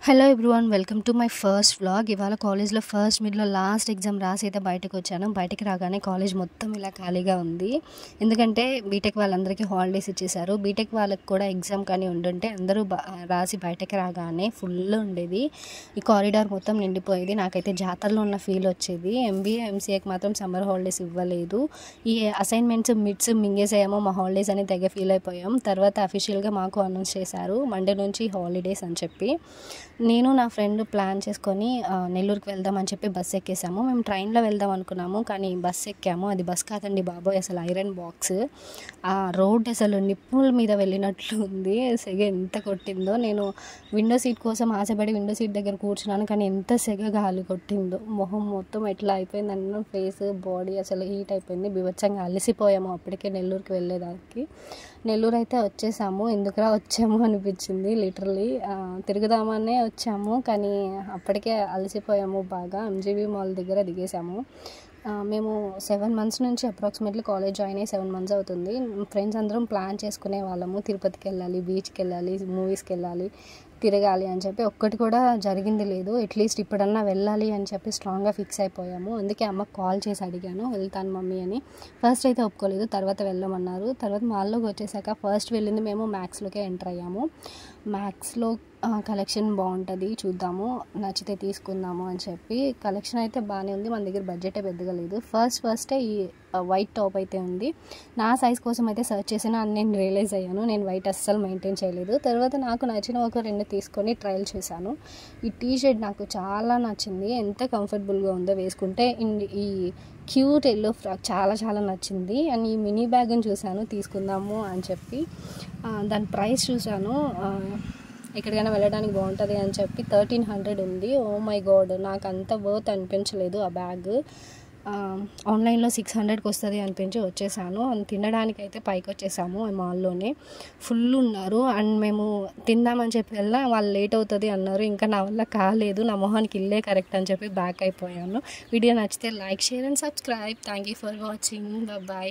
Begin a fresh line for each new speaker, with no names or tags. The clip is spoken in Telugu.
Hello everyone, welcome to my first vlog. ఇవాళ కాలేజ్లో ఫస్ట్ మిడ్లో లాస్ట్ ఎగ్జామ్ రాసి అయితే బయటకు వచ్చాను. బయటకు రాగానే కాలేజ్ మొత్తం ఇలా ఖాళీగా ఉంది. ఎందుకంటే బీటెక్ వాళ్ళందరికీ హాలిడేస్ ఇచ్చేసారు. బీటెక్ వాళ్ళకి కూడా ఎగ్జామ్ కానీ ఉండుంటే అందరూ రాసి బయటకు రాగానే ఫుల్ ఉండేది. ఈ కారిడార్ మొత్తం నిండిపోయేది. నాకైతే జాతరలో ఉన్న ఫీల్ వచ్చేది. ఎంబీఏ ఎంసీఏకి మాత్రం సమ్మర్ హాలిడేస్ ఇవ్వలేదు. ఈ అసైన్మెంట్స్ మిడ్స్ మింగేసేమో మా హాలిడేస్ అని తెగ ఫీల్ అయిపోయాం. తర్వాత అఫీషియల్గా మాకు అనౌన్స్ చేశారు మండే నుంచి హాలిడేస్ అని చెప్పి. నేను నా ఫ్రెండ్ ప్లాన్ చేసుకొని నెల్లూరుకి వెళ్దామని చెప్పి బస్సు ఎక్కేసాము. మేము ట్రైన్లో వెళ్దాం అనుకున్నాము, కానీ బస్సు ఎక్కాము. అది బస్ కాదండి బాబోయ్, అసలు ఐరన్ బాక్స్. ఆ రోడ్ అసలు నిప్పుల మీద వెళ్ళినట్లు ఉంది. సెగ ఎంత కొట్టిందో. నేను విండో సీట్ కోసం ఆశపడి విండో సీట్ దగ్గర కూర్చున్నాను, కానీ ఎంత సెగ గాలి కొట్టిందో. మొహం మొత్తం ఎట్లా అయిపోయింది అన్న, ఫేస్ బాడీ అసలు హీట్ అయిపోయింది. బీభత్సంగా అలసిపోయాము అప్పటికే నెల్లూరుకి వెళ్ళేదానికి. నెల్లూరు అయితే వచ్చేసాము. ఎందుకురా వచ్చాము అనిపించింది లిటరలీ. తిరుగుదామనే వచ్చాము, కానీ అప్పటికే అలసిపోయాము బాగా. ఎంజీబీ మాల్ దగ్గర దిగేసాము. మేము 7 months నుంచి అప్రాక్సిమేట్లీ కాలేజ్ జాయిన్ అయ్యి 7 months అవుతుంది. ఫ్రెండ్స్ అందరం ప్లాన్ చేసుకునే వాళ్ళము, తిరుపతికి వెళ్ళాలి, బీచ్కి వెళ్ళాలి, మూవీస్కి వెళ్ళాలి, తిరగాలి అని చెప్పి. ఒక్కటి కూడా జరిగింది లేదు. అట్లీస్ట్ ఇప్పుడన్నా వెళ్ళాలి అని చెప్పి స్ట్రాంగ్గా ఫిక్స్ అయిపోయాము. అందుకే అమ్మకు కాల్ చేసి అడిగాను, వెళ్తాను మమ్మీ అని. ఫస్ట్ అయితే ఒప్పుకోలేదు, తర్వాత వెళ్ళమన్నారు. తర్వాత మాల్లోకి వచ్చేసాక ఫస్ట్ వెళ్ళింది మేము మ్యాక్స్లోకే ఎంటర్ అయ్యాము. మ్యాక్స్లో కలెక్షన్ బాగుంటుంది, చూద్దాము, నచ్చితే తీసుకుందాము అని చెప్పి. కలెక్షన్ అయితే బాగానే ఉంది. మన దగ్గర బడ్జెటే పెద్దగా లేదు. ఫస్టే ఈ వైట్ టాప్ అయితే ఉంది. నా సైజ్ కోసం అయితే సెర్చ్ చేసినా అని నేను రియలైజ్ అయ్యాను. నేను వైట్ అస్సలు మెయింటైన్ చేయలేదు. తర్వాత నాకు నచ్చిన ఒక 2 తీసుకొని ట్రయల్ చేశాను. ఈ టీషర్ట్ నాకు చాలా నచ్చింది. ఎంత కంఫర్టబుల్గా ఉందో వేసుకుంటే. ఈ క్యూట్ ఎల్లో ఫ్రాక్ చాలా చాలా నచ్చింది. అండ్ ఈ మినీ బ్యాగ్ని చూశాను, తీసుకుందాము అని చెప్పి. దాని ప్రైస్ చూశాను, ఎక్కడికైనా వెళ్ళడానికి బాగుంటుంది అని చెప్పి 1300 ఉంది. ఓ మై గాడ్, నాకు అంత వర్త్ అనిపించలేదు ఆ బ్యాగ్. ఆన్లైన్లో 600కి వస్తుంది అనిపించి వచ్చేసాను. తినడానికి అయితే పైకి వచ్చేసాము. మాల్లోనే ఫుల్ ఉన్నారు. అండ్ మేము తిందామని చెప్పి వెళ్ళా, వాళ్ళు లేట్ అవుతుంది అన్నారు. ఇంకా నా వల్ల కాలేదు, నా మొహానికి ఇల్లే కరెక్ట్ అని చెప్పి బ్యాక్ అయిపోయాను. వీడియో నచ్చితే like, share and subscribe. Thank you for watching. Bye.